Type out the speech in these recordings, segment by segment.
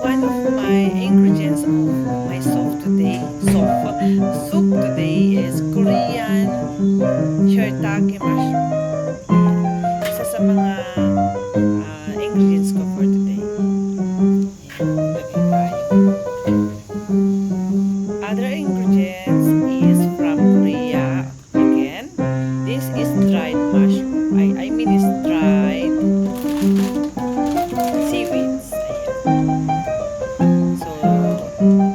One of my ingredients of my soup today is Korean shiitake mushroom. Isa sa mga ingredients ko for today. Other ingredients is from Korea. Again, this is dried mushroom. I mean it's dried seaweeds. Ayan. So,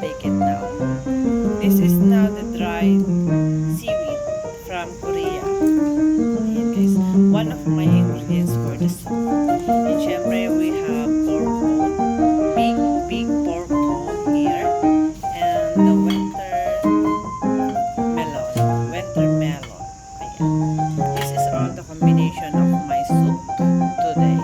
take it now. This is now the dried seaweed from Korea. Ayan guys, one of my ingredients for the soup. And syempre, we have pork bone. Big pork bone here. And the winter melon. Ayan. This is all the combination of my soup today.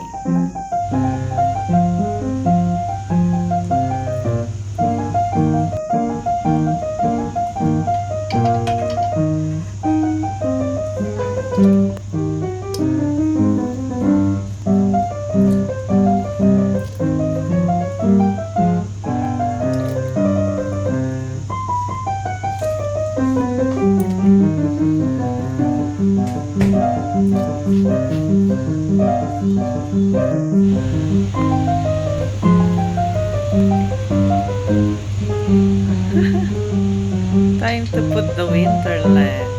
Time to put the winter lamp.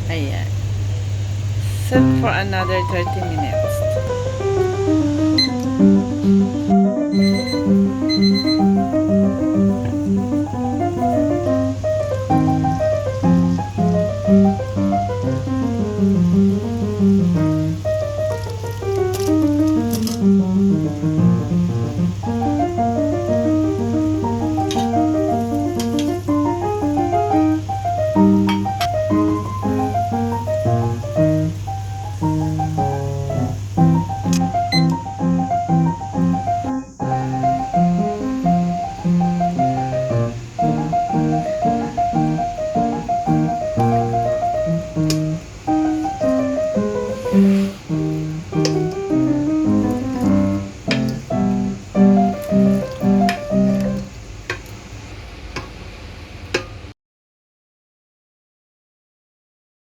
Ayan. Set for another 30 minutes.